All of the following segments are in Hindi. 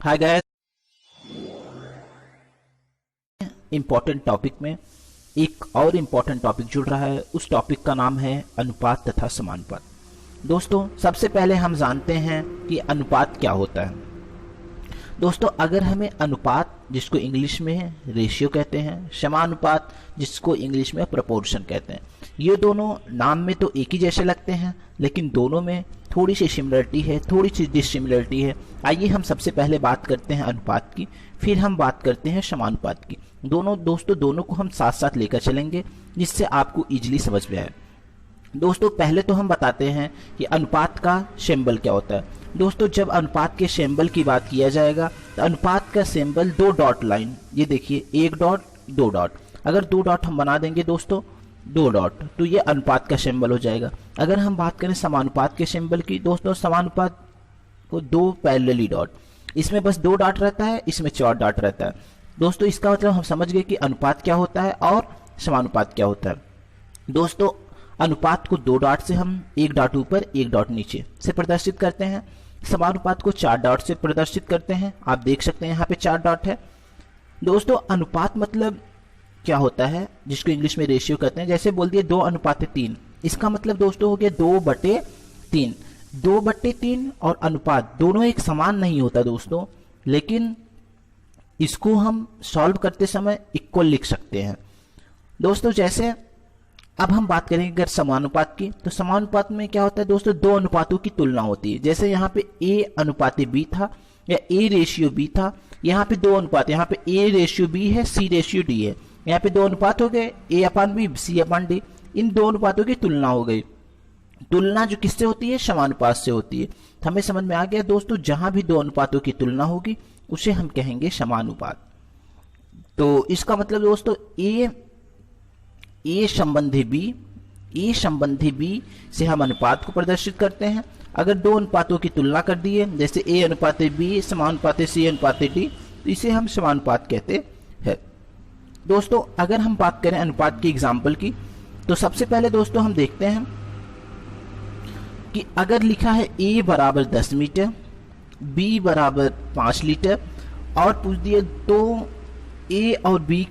हाय गाइस, इम्पोर्टेंट टॉपिक में एक और इम्पोर्टेंट टॉपिक जुड़ रहा है। उस टॉपिक का नाम है अनुपात तथा समानुपात। दोस्तों, सबसे पहले हम जानते हैं कि अनुपात क्या होता है। दोस्तों, अगर हमें अनुपात, जिसको इंग्लिश में रेशियो कहते हैं, समानुपात जिसको इंग्लिश में प्रोपोर्शन कहते हैं, ये दोनों नाम में तो एक ही जैसे लगते हैं, लेकिन दोनों में थोड़ी सी सिमिलरिटी है, थोड़ी सी डिसिमिलरिटी है। आइए हम सबसे पहले बात करते हैं अनुपात की, फिर हम बात करते हैं समानुपात की। दोनों को हम साथ साथ लेकर चलेंगे, जिससे आपको इजीली समझ में आए। दोस्तों, पहले तो हम बताते हैं कि अनुपात का सिंबल क्या होता है। दोस्तों, जब अनुपात के सिंबल की बात किया जाएगा तो अनुपात का सिंबल दो डॉट लाइन, ये देखिए, एक डॉट दो डॉट। अगर दो डॉट हम बना देंगे दोस्तों, दो डॉट, तो ये अनुपात का सिंबल हो जाएगा। अगर हम बात करें समानुपात के सिंबल की, दोस्तों समानुपात को दो पैरेलली डॉट, इसमें बस दो डॉट रहता है, इसमें चार डॉट रहता है। दोस्तों, इसका मतलब हम समझ गए कि अनुपात क्या होता है और समानुपात क्या होता है। दोस्तों, अनुपात को दो डॉट से हम एक डॉट ऊपर एक डॉट नीचे से प्रदर्शित करते हैं। समानुपात को चार डॉट से प्रदर्शित करते हैं। आप देख सकते हैं यहाँ पे चार डॉट है। दोस्तों, अनुपात मतलब क्या होता है, जिसको इंग्लिश में रेशियो कहते हैं। जैसे बोल दिए 2:3, इसका मतलब दोस्तों हो गया 2/3। 2/3 और अनुपात दोनों एक समान नहीं होता दोस्तों, लेकिन इसको हम सॉल्व करते समय इक्वल लिख सकते हैं। दोस्तों, जैसे अब हम बात करेंगे अगर समानुपात की, तो समानुपात में क्या होता है दोस्तों, दो अनुपातों की तुलना होती है। जैसे यहाँ पे A/B था या A/B था, यहाँ पे दो अनुपात, यहाँ पे A/B है, C/D है, यहाँ पे दो अनुपात हो गए, A/B, C/D। इन दो अनुपातों की तुलना हो गई। तुलना जो किससे होती है, समानुपात से होती है। तो हमें समझ में आ गया दोस्तों, जहां भी दो अनुपातों की तुलना होगी उसे हम कहेंगे समानुपात। तो इसका मतलब दोस्तों A संबंधी B से हम अनुपात को प्रदर्शित करते हैं। अगर दो अनुपातों की तुलना कर दी है, जैसे A/B समानुपात/C/D, तो इसे हम समानुपात कहते हैं। दोस्तों, अगर हम बात करें अनुपात की एग्जाम्पल की, तो सबसे पहले दोस्तों हम देखते हैं कि अगर लिखा है A बराबर 10 मीटर, B बराबर 5 लीटर और पूछ दिए तो A और B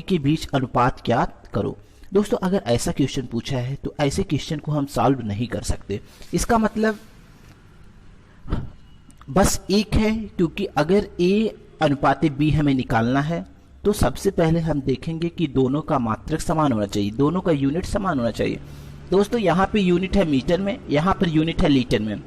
के बीच अनुपात ज्ञात करो। दोस्तों, अगर ऐसा क्वेश्चन पूछा है तो ऐसे क्वेश्चन को हम सॉल्व नहीं कर सकते। इसका मतलब बस एक है, क्योंकि अगर A/B हमें निकालना है तो सबसे पहले हम देखेंगे कि दोनों का मात्रक समान होना चाहिए, दोनों का यूनिट समान होना चाहिए। दोस्तों, यहाँ पे यूनिट है मीटर में, यहाँ पर यूनिट है लीटर में,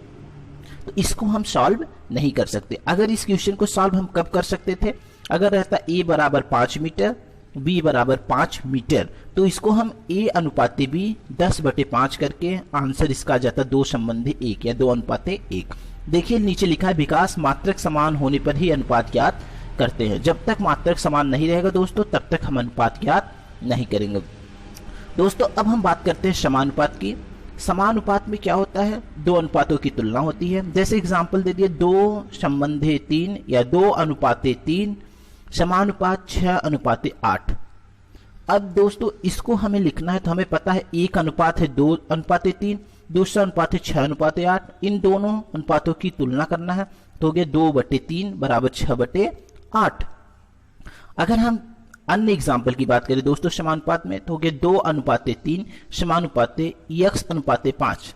तो इसको हम सॉल्व नहीं कर सकते। अगर इस क्वेश्चन को सॉल्व हम कब कर सकते थे, अगर रहता A बराबर 5 मीटर, B बराबर 5 मीटर, तो इसको हम A/B 10/5 करके आंसर इसका आ जाता 2:1 या 2:1। देखिए नीचे लिखा है विकास मात्रक समान होने पर ही अनुपात ज्ञात करते हैं। जब तक मात्रक समान नहीं रहेगा दोस्तों, तब तक हम अनुपात ज्ञात नहीं करेंगे। दोस्तों, अब हम बात करते हैं समानुपात की। समानुपात में क्या होता है, दो अनुपातों की तुलना होती है। जैसे एग्जांपल दे दिए 2:3 या 2:3 समानुपात 6:8। अब दोस्तों, इसको हमें लिखना है तो हमें पता है एक अनुपात है 2:3, दूसरा अनुपात है 6:8। इन दोनों अनुपातों की तुलना करना है तो हो गया 2/3 बराबर 6/8। अगर हम अन्य एग्जाम्पल की बात करें दोस्तों समानुपात में, तो हो गया 2:3 समानुपात x/5।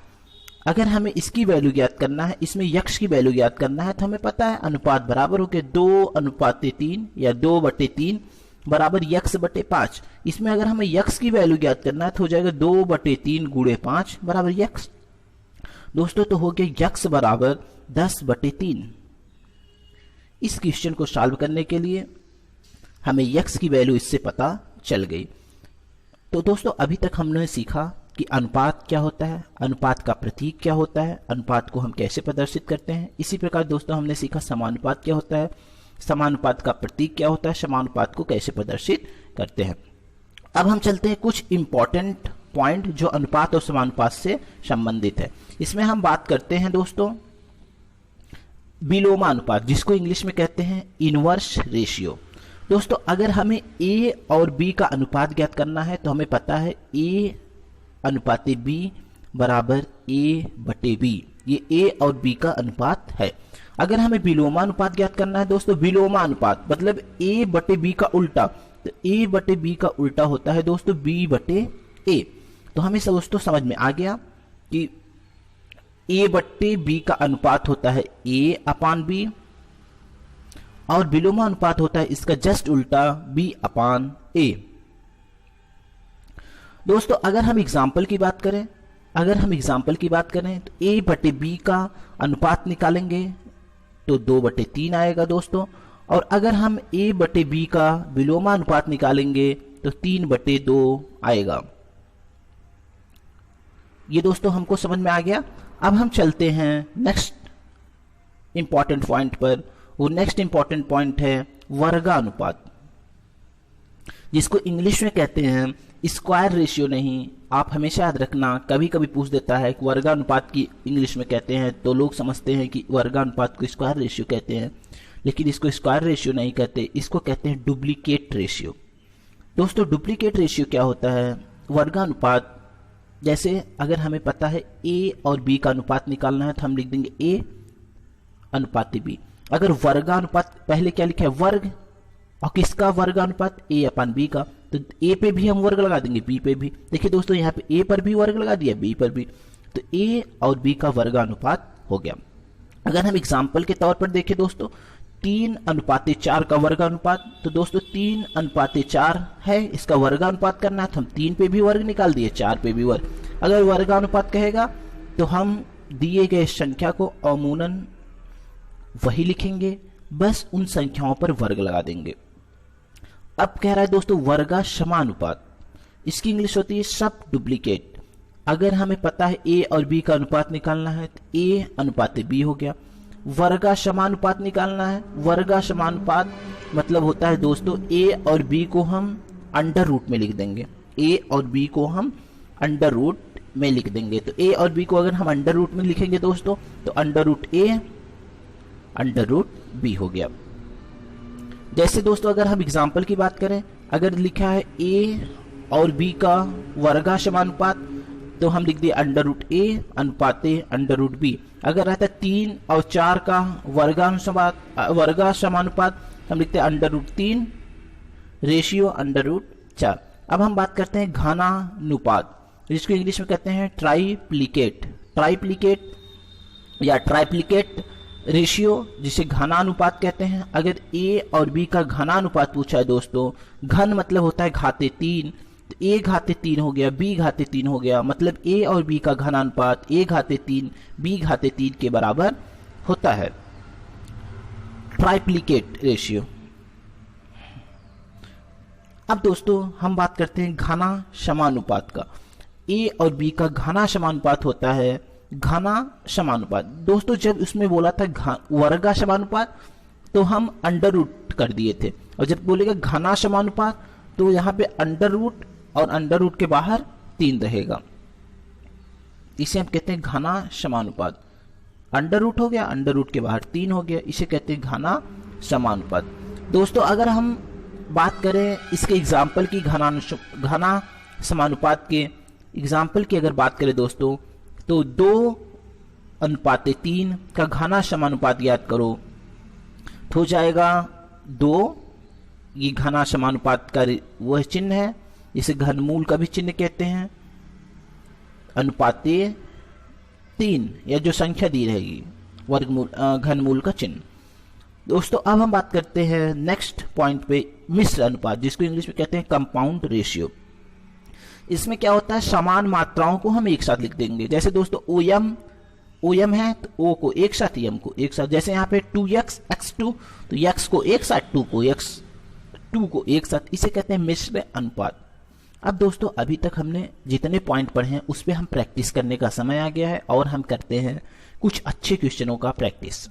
अगर हमें इसकी वैल्यू ज्ञात करना है, इसमें यक्ष की वैल्यू ज्ञात करना है, तो हमें पता है अनुपात बराबर हो गया 2:3 या 2/3 बराबर x/5। इसमें अगर हमें यक्ष की वैल्यू ज्ञात करना है तो हो जाएगा 2/3 गुणे 5 बराबर यक्ष। दोस्तों, तो हो गया यक्ष बराबर 10/3। इस क्वेश्चन को सॉल्व करने के लिए हमें यक्ष की वैल्यू इससे पता चल गई। तो दोस्तों, अभी तक हमने सीखा कि अनुपात क्या होता है, अनुपात का प्रतीक क्या होता है, अनुपात को हम कैसे प्रदर्शित करते हैं। इसी प्रकार दोस्तों हमने सीखा समानुपात क्या होता है, समानुपात का प्रतीक क्या होता है, समानुपात को कैसे प्रदर्शित करते हैं। अब हम चलते हैं कुछ इंपॉर्टेंट पॉइंट जो अनुपात और समानुपात से संबंधित है। इसमें हम बात करते हैं दोस्तों विलोमानुपात, जिसको इंग्लिश में कहते हैं इनवर्स रेशियो। दोस्तों, अगर हमें A और B का अनुपात ज्ञात करना है तो हमें पता है A/B बराबर A/B, ये ए और बी का अनुपात है। अगर हमें विलोमा अनुपात ज्ञात करना है दोस्तों, विलोमा अनुपात मतलब ए बटे बी का उल्टा, तो ए बटे बी का उल्टा होता है दोस्तों बी बटे ए। तो हमें दोस्तों समझ में आ गया कि ए बटे बी का अनुपात होता है ए अपान बी, और विलोमा अनुपात होता है इसका जस्ट उल्टा बी अपान ए। दोस्तों अगर हम एग्जाम्पल की बात करें, तो ए बटे बी का अनुपात निकालेंगे तो 2/3 आएगा दोस्तों, और अगर हम ए बटे बी का विलोमा अनुपात निकालेंगे तो 3/2 आएगा। ये दोस्तों हमको समझ में आ गया। अब हम चलते हैं नेक्स्ट इंपॉर्टेंट पॉइंट पर। वो नेक्स्ट इंपॉर्टेंट पॉइंट है वर्गानुपात, जिसको इंग्लिश में कहते हैं स्क्वायर रेशियो। नहीं, आप हमेशा याद रखना, कभी कभी पूछ देता है कि वर्गानुपात की इंग्लिश में कहते हैं, तो लोग समझते हैं कि वर्गानुपात को स्क्वायर रेशियो कहते हैं, लेकिन इसको स्क्वायर रेशियो नहीं कहते, इसको कहते हैं डुप्लीकेट रेशियो। दोस्तों डुप्लीकेट रेशियो क्या होता है? वर्गानुपात, जैसे अगर हमें पता है ए और बी का अनुपात निकालना है तो हम लिख देंगे ए अनुपात बी। अगर वर्गानुपात पहले क्या लिखा है? वर्ग, और किसका वर्गानुपात? ए अपान बी का, तो ए पे भी हम वर्ग लगा देंगे, बी पे भी। देखिए दोस्तों यहाँ पे ए पर भी वर्ग लगा दिया, बी पर भी, तो ए और बी का वर्गानुपात हो गया। अगर हम एग्जाम्पल के तौर पर देखें दोस्तों, 3:4 का वर्गानुपात, तो दोस्तों 3:4 है, इसका वर्गानुपात करना है तो हम 3 पे भी वर्ग निकाल दिए, 4 पे भी वर्ग। अगर वर्गानुपात कहेगा तो हम दिए गए संख्या को अमूमन वही लिखेंगे, बस उन संख्याओं पर वर्ग लगा देंगे। अब कह रहा है दोस्तों वर्गा समानुपात, इसकी इंग्लिश होती है सब डुप्लीकेट। अगर हमें पता है ए और बी का अनुपात निकालना है तो ए अनुपात बी हो गया। वर्गा समानुपात निकालना है, वर्गा समानुपात मतलब होता है दोस्तों ए और बी को हम अंडर रूट में लिख देंगे, ए और बी को हम अंडर रूट में लिख देंगे। तो ए और बी को अगर हम अंडर रूट में लिखेंगे दोस्तों, तो under root A under root B हो गया। जैसे दोस्तों अगर हम एग्जाम्पल की बात करें, अगर लिखा है ए और बी का वर्गा समानुपात, तो हम लिख दिए अंडर रूट ए अनुपात अंडर रूट बी। अगर रहता है 3 और 4 का वर्गा समानुपात, हम लिखते हैं under root 3 ratio under root 4। अब हम बात करते हैं घनानुपात, जिसको इंग्लिश में कहते हैं ट्राइप्लिकेट या ट्राइप्लिकेट रेशियो, जिसे घनानुपात कहते हैं। अगर ए और बी का घनानुपात पूछा है दोस्तों, घन मतलब होता है घाते 3, तो ए घाते 3 हो गया, बी घाते 3 हो गया, मतलब ए और बी का घनानुपात ए घाते 3 बी घाते 3 के बराबर होता है, ट्राइप्लिकेट रेशियो। अब दोस्तों हम बात करते हैं घना समानुपात का। ए और बी का घना समानुपात होता है घना समानुपात। दोस्तों जब उसमें बोला था वर्गा समानुपात तो हम अंडर रूट कर दिए थे, और जब बोलेगा घना समानुपात तो यहाँ पे अंडर रूट और अंडर रूट के बाहर 3 रहेगा, इसे हम कहते हैं घना समानुपात। अंडर रूट हो गया, अंडर रूट के बाहर 3 हो गया, इसे कहते हैं घना समानुपात। दोस्तों अगर हम बात करें इसके एग्जाम्पल की, घना समानुपात के एग्जाम्पल की अगर बात करें दोस्तों, तो 2:3 का घना समानुपात याद करो तो हो जाएगा 2, ये घना समानुपात का वह चिन्ह है, इसे घनमूल का भी चिन्ह कहते हैं, अनुपात 3 या जो संख्या दी रहेगी वर्गमूल घनमूल का चिन्ह। दोस्तों अब हम बात करते हैं नेक्स्ट पॉइंट पे, मिश्र अनुपात, जिसको इंग्लिश में कहते हैं कंपाउंड रेशियो। इसमें क्या होता है, समान मात्राओं को हम एक साथ लिख देंगे। जैसे दोस्तों ओएम है तो ओ को एक साथ, एम को एक साथ। जैसे यहाँ पे 2x x2, तो x को एक साथ, 2 को एक साथ, इसे कहते हैं मिश्र अनुपात। अब दोस्तों अभी तक हमने जितने पॉइंट पढ़े हैं उस पर हम प्रैक्टिस करने का समय आ गया है, और हम करते हैं कुछ अच्छे क्वेश्चनों का प्रैक्टिस।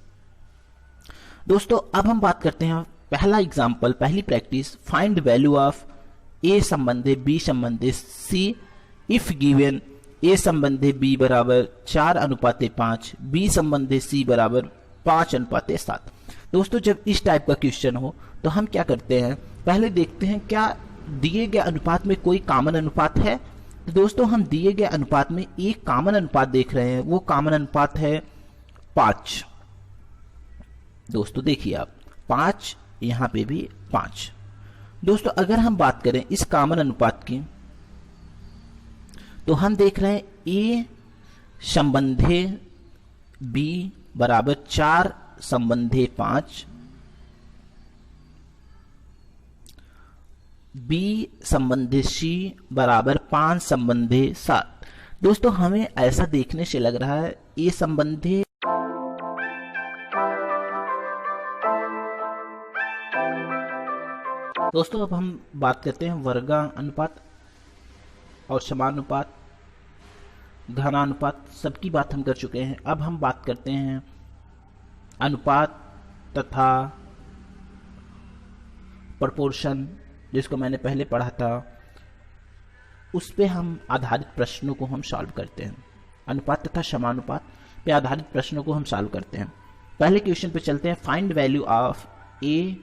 दोस्तों अब हम बात करते हैं पहला एग्जाम्पल, पहली practice, find value of A संबंधे बी संबंधे सी इफ गिवन ए संबंधे बी बराबर 4:5, बी संबंधे सी बराबर 5:7। दोस्तों जब इस टाइप का क्वेश्चन हो तो हम क्या करते हैं, पहले देखते हैं क्या दिए गए अनुपात में कोई कॉमन अनुपात है। तो दोस्तों हम दिए गए अनुपात में एक कॉमन अनुपात देख रहे हैं, वो कॉमन अनुपात है 5। दोस्तों देखिए आप 5, यहां पे भी 5। दोस्तों अगर हम बात करें इस कॉमन अनुपात की, तो हम देख रहे हैं ए संबंधे बी बराबर 4 संबंधे 5, बी संबंधे सी बराबर 5 संबंधे 7। दोस्तों हमें ऐसा देखने से लग रहा है ए संबंधे दोस्तों अब हम बात करते हैं वर्गानुपात और समानुपात, घनानुपात, सबकी बात हम कर चुके हैं। अब हम बात करते हैं अनुपात तथा प्रोपोर्शन, जिसको मैंने पहले पढ़ा था, उस पे हम आधारित प्रश्नों को हम सॉल्व करते हैं। अनुपात तथा समानुपात पे आधारित प्रश्नों को हम सॉल्व करते हैं। पहले क्वेश्चन पे चलते हैं। फाइंड वैल्यू ऑफ ए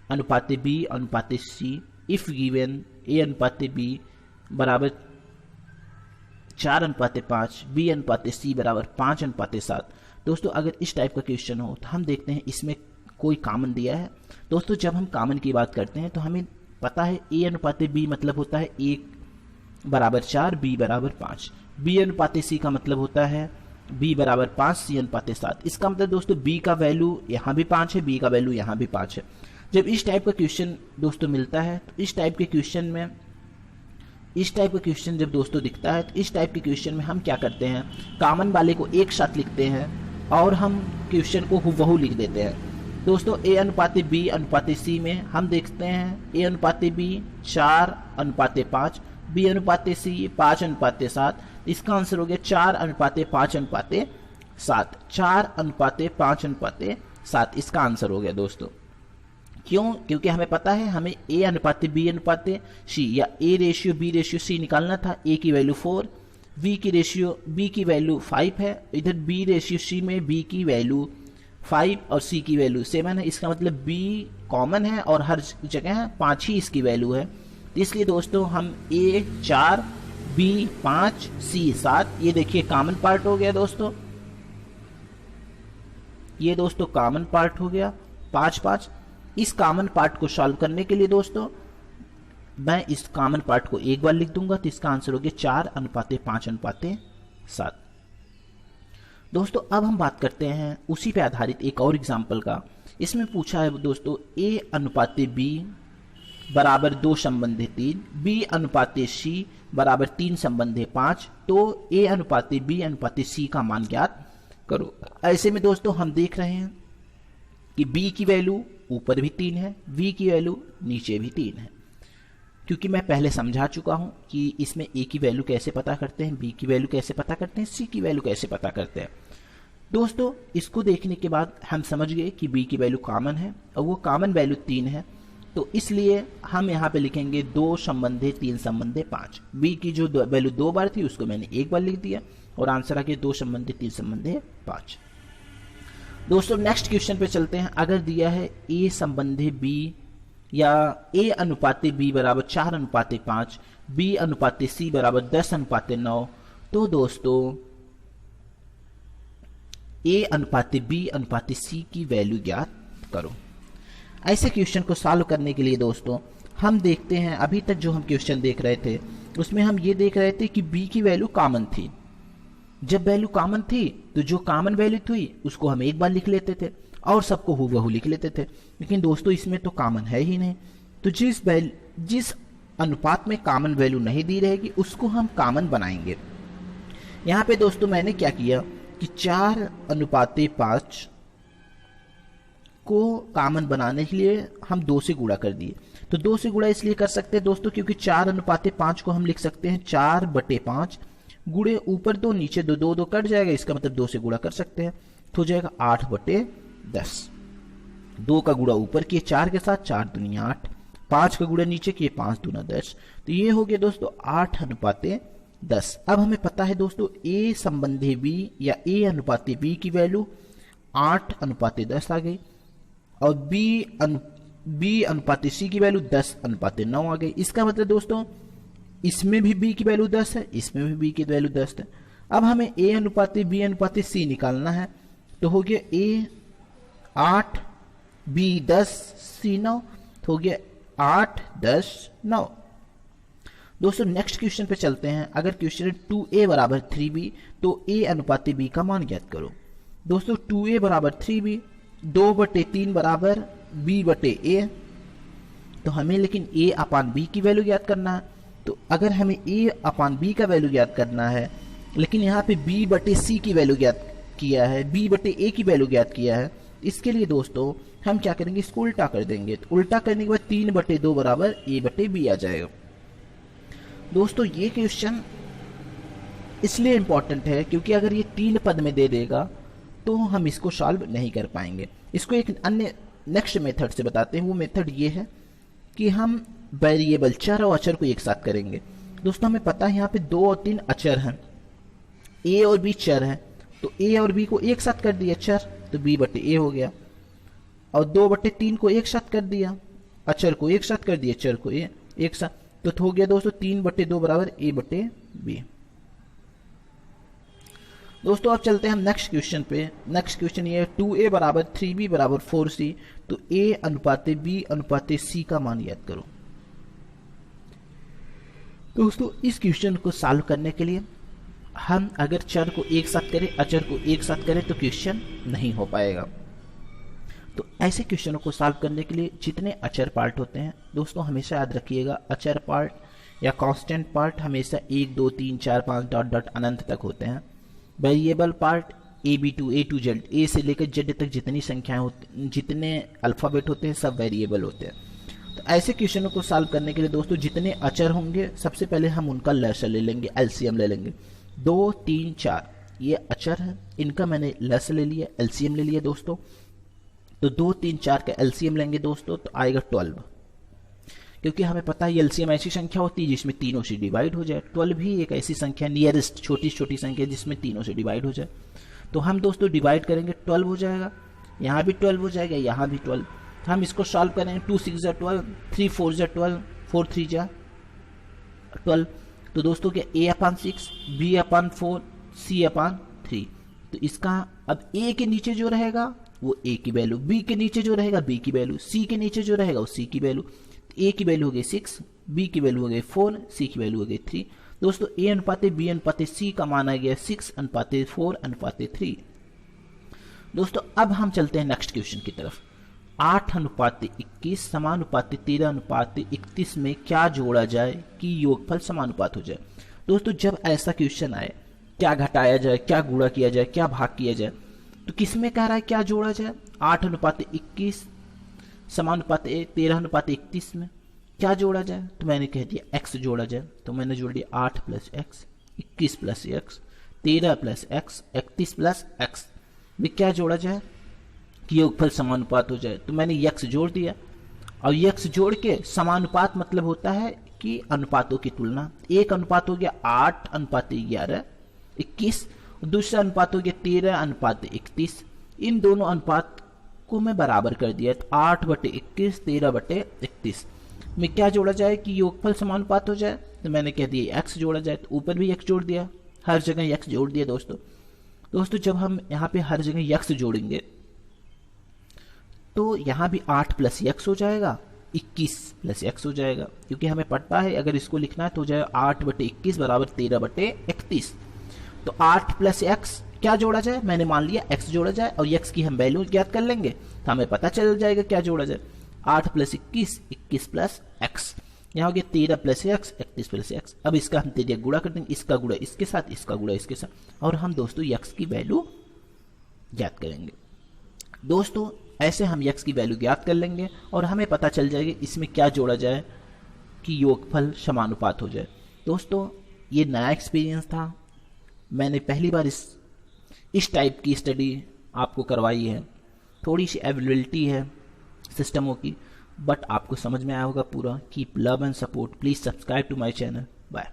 अनुपात बी अनुपात सी इफ गिवन ए अनुपात बी बराबर 4:5, बी अनुपात सी बराबर 5:7। दोस्तों अगर इस टाइप का क्वेश्चन हो तो हम देखते हैं इसमें कोई कॉमन दिया है। दोस्तों जब हम कॉमन की बात करते हैं तो हमें पता है ए अनुपात बी मतलब होता है 1 बराबर 4, बी बराबर 5। बी अनुपात सी का मतलब होता है बी बराबर 5, सी अनुपात 7। इसका मतलब दोस्तों बी का वैल्यू यहाँ भी 5 है, बी का वैल्यू यहाँ भी 5 है। जब इस टाइप का क्वेश्चन दोस्तों मिलता है तो इस टाइप के क्वेश्चन में, इस टाइप का क्वेश्चन जब दोस्तों दिखता है तो इस टाइप के क्वेश्चन में हम क्या करते हैं, कॉमन वाले को एक साथ लिखते हैं और हम क्वेश्चन को हुबहू लिख देते हैं। दोस्तों ए अनुपात बी अनुपात सी में हम देखते हैं ए अनुपात बी 4:5, बी अनुपात सी 5:7। इसका आंसर हो गया 4:5:7। 4:5:7 इसका आंसर हो गया दोस्तों। क्यों? क्योंकि हमें पता है हमें ए अनुपात बी अनुपात सी या A ratio B ratio C निकालना था। ए की वैल्यू 4, बी की रेशियो बी की वैल्यू 5 है, इधर बी रेशियो सी में बी की वैल्यू 5 और सी की वैल्यू 7 है। इसका मतलब बी कॉमन है और हर जगह 5 ही इसकी वैल्यू है। तो इसलिए दोस्तों हम ए 4, बी 5, सी 7, ये देखिए कॉमन पार्ट हो गया दोस्तों। ये दोस्तों कॉमन पार्ट हो गया 5-5। इस कॉमन पार्ट को सॉल्व करने के लिए दोस्तों मैं इस कॉमन पार्ट को एक बार लिख दूंगा, तो इसका आंसर हो गया 4:5:7। दोस्तों अब हम बात करते हैं उसी पे आधारित एक और एग्जाम्पल का। इसमें पूछा है दोस्तों ए अनुपात बी बराबर 2 संबंधे 3, बी अनुपात सी बराबर 3 संबंधे 5। तो ए अनुपात बी अनुपात सी का मान ज्ञात करो। ऐसे में दोस्तों हम देख रहे हैं कि बी की वैल्यू ऊपर भी 3 है, बी की वैल्यू नीचे भी 3 है। क्योंकि मैं पहले समझा चुका हूं कि इसमें ए की वैल्यू कैसे पता करते हैं, बी की वैल्यू कैसे पता करते हैं, सी की वैल्यू कैसे पता करते हैं। दोस्तों इसको देखने के बाद हम समझ गए कि बी की वैल्यू कॉमन है और वो कॉमन वैल्यू 3 है। तो इसलिए हम यहाँ पे लिखेंगे 2 संबंधे 3 संबंधे 5। बी की जो वैल्यू 2 बार थी उसको मैंने एक बार लिख दिया और आंसर आ गया 2 संबंधे 3 संबंधे 5। दोस्तों नेक्स्ट क्वेश्चन पे चलते हैं। अगर दिया है ए संबंधे बी या ए अनुपात बी बराबर 4:5, बी अनुपात सी बराबर 10:9, तो दोस्तों ए अनुपात बी अनुपात सी की वैल्यू ज्ञात करो। ऐसे क्वेश्चन को सॉल्व करने के लिए दोस्तों हम देखते हैं, अभी तक जो हम क्वेश्चन देख रहे थे उसमें हम ये देख रहे थे कि बी की वैल्यू कॉमन थी। जब वैल्यू कॉमन थी तो जो कॉमन वैल्यू थी उसको हम एक बार लिख लेते थे और सबको हुबहू लिख लेते थे। लेकिन दोस्तों इसमें तो कॉमन है ही नहीं, तो जिस अनुपात में कॉमन वैल्यू नहीं दी रहेगी उसको हम कॉमन बनाएंगे। यहाँ पे दोस्तों मैंने क्या किया कि 4:5 को कॉमन बनाने के लिए हम 2 से गुणा कर दिए। तो 2 से गुणा इसलिए कर सकते हैं दोस्तों क्योंकि 4:5 को हम लिख सकते हैं 4/5 गुणे ऊपर 2 नीचे 2, 2 कट जाएगा, इसका मतलब 2 से गुणा कर सकते हैं तो हो जाएगा 8/10। 2 का गुणा ऊपर किए 4 के साथ, 4 दूनी 8, 5 का गुणा नीचे किए 5 दूना 10। तो ये हो गया दोस्तों 8:10। अब हमें पता है दोस्तों ए संबंधी बी या ए अनुपात बी की वैल्यू 8:10 आ गई और बी अनुपात सी की वैल्यू 10:9 आ गई। इसका मतलब दोस्तों इसमें भी b की वैल्यू 10 है, इसमें भी b की वैल्यू 10 है। अब हमें a अनुपाते b अनुपाते c निकालना है, तो हो गया a 8, b 10, c 9, तो हो गया 8 10 9। दोस्तों नेक्स्ट क्वेश्चन पे चलते हैं। अगर क्वेश्चन है 2a बराबर 3b, तो a अनुपाते b का मान ज्ञात करो। दोस्तों 2a बराबर 3b, 2/3 बराबर b/a, तो हमें लेकिन a अपान b की वैल्यू ज्ञात करना है। तो अगर हमें a अपान b का वैल्यू ज्ञात करना है, लेकिन यहाँ पे b/c की वैल्यू ज्ञात किया है, b/a की वैल्यू ज्ञात किया है, इसके लिए दोस्तों हम क्या करेंगे, इसको उल्टा कर देंगे। तो उल्टा करने के बाद 3/2 बराबर a/b आ जाएगा। दोस्तों ये क्वेश्चन इसलिए इंपॉर्टेंट है क्योंकि अगर ये 3 पद में दे देगा तो हम इसको सॉल्व नहीं कर पाएंगे। इसको एक अन्य नेक्स्ट मेथड से बताते हैं। वो मेथड ये है कि हम वेरिएबल चर और अचर को एक साथ करेंगे। दोस्तों हमें पता है यहाँ पे 2 और 3 अचर हैं, a और b चर हैं, तो a और b को एक साथ कर दिया चर, तो b/a हो गया, और 2/3 को एक साथ कर दिया, अचर को एक साथ कर दिया, चर को एक साथ, तो हो गया दोस्तों 3/2 बराबर a/b। दोस्तों अब चलते हैं हम नेक्स्ट क्वेश्चन पे। नेक्स्ट क्वेश्चन ये है 2a बराबर 3b बराबर 4c, तो a अनुपाते b अनुपाते c का मान याद करो। दोस्तों इस क्वेश्चन को सॉल्व करने के लिए हम अगर चर को एक साथ करें, अचर को एक साथ करें, तो क्वेश्चन नहीं हो पाएगा। तो ऐसे क्वेश्चनों को सॉल्व करने के लिए जितने अचर पार्ट होते हैं दोस्तों हमेशा याद रखिएगा, अचर पार्ट या कांस्टेंट पार्ट हमेशा 1 2 3 4 5 डॉट डॉट अनंत तक होते हैं। Variable part a b to a to z, a से लेकर z तक जितनी संख्याएं होती, जितने अल्फाबेट होते हैं सब वेरिएबल होते हैं। तो ऐसे क्वेश्चनों को सॉल्व करने के लिए दोस्तों जितने अचर होंगे सबसे पहले हम उनका लसागु ले लेंगे, एलसीएम ले लेंगे। 2 3 4 ये अचर है, इनका मैंने लसागु ले लिया, एलसीएम ले लिया दोस्तों। तो 2 3 4 का एलसीएम लेंगे दोस्तों, तो आएगा 12, क्योंकि हमें पता है एलसीएम ऐसी संख्या होती है जिसमें तीनों से डिवाइड हो जाए। 12 भी एक ऐसी संख्या नियरेस्ट छोटी छोटी संख्या जिसमें तीनों से डिवाइड हो जाए। तो हम दोस्तों डिवाइड करेंगे, 12 हो जाएगा, यहाँ भी 12 हो जाएगा, यहाँ भी 12। हम इसको सॉल्व करेंगे, 2 6 जा 12, 3 4 जा 12, 4 3 जा 12। तो दोस्तों क्या a/6, b/4, c/3। तो इसका अब a के नीचे जो रहेगा वो a की वैल्यू, b के नीचे जो रहेगा b की वैल्यू, c के नीचे जो रहेगा वो c की वैल्यू। a की वैल्यू हो गई 6, b की वैल्यू हो गई 4, c की वैल्यू हो गई 3। दोस्तों a अनुपाते b अनुपाते c का मान आ गया 6 अनुपाते 4 अनुपाते 3। दोस्तों अब हम चलते हैं नेक्स्ट क्वेश्चन की तरफ। 8 अनुपाते 21 समानुपाते 13 अनुपाते 31 में क्या जोड़ा जाए कि योगफल समानुपात हो जाए। दोस्तों जब ऐसा क्वेश्चन आए, क्या घटाया जाए, क्या गुणा किया जाए, क्या भाग किया जाए, तो किस में कह रहा है क्या जोड़ा जाए। 8 अनुपाते 21 समानुपाते 13 अनुपाते 31 में क्या जोड़ा जाए, तो मैंने कह दिया x जोड़ा जाए। तो मैंने जोड़ दिया 8 + x, 21 + x, 13 + x, 31 + x में क्या जोड़ा जाए कि योगफल समानुपात हो जाए। तो मैंने x जोड़ दिया, और x जोड़ के समानुपात मतलब होता है कि अनुपातों की तुलना। एक अनुपात हो गया 8 अनुपाते 11 21, दूसरा अनुपात हो गया 13 अनुपाते 31। इन दोनों अनुपात को मैं बराबर कर दिया, तो 8/21 13/31 में क्या जोड़ा जाए कि योगफल समानुपात हो जाए। तो मैंने कह दिया x जोड़ा जाए, तो ऊपर भी x जोड़ दिया, हर जगह x जोड़ दिया। दोस्तों जब हम यहाँ पे हर जगह x जोड़ेंगे तो यहाँ भी 8 + x हो जाएगा, 21 + x हो जाएगा, क्योंकि हमें पता है अगर इसको लिखना है तो हो जाएगा 8/21 बराबर 13/31। तो 8 + x क्या जोड़ा जाए, मैंने मान लिया x जोड़ा जाए, और x की हम वैल्यू ज्ञात कर लेंगे तो हमें पता चल जाएगा क्या जोड़ा जाए। 8 + 21 21 + x, यहाँ हो गया 13 + x 31 + x। अब इसका हम तेरिया गुणा कर देंगे, इसका गुणा इसके साथ, इसका गुणा इसके साथ, और हम दोस्तों x की वैल्यू ज्ञात करेंगे। दोस्तों ऐसे हम x की वैल्यू ज्ञात कर लेंगे और हमें पता चल जाएगा इसमें क्या जोड़ा जाए कि योगफल समानुपात हो जाए। दोस्तों ये नया एक्सपीरियंस था, मैंने पहली बार इस टाइप की स्टडी आपको करवाई है। थोड़ी सी अवेलेबिलिटी है सिस्टमों की, बट आपको समझ में आया होगा पूरा। Keep love and support, please subscribe to my channel. Bye.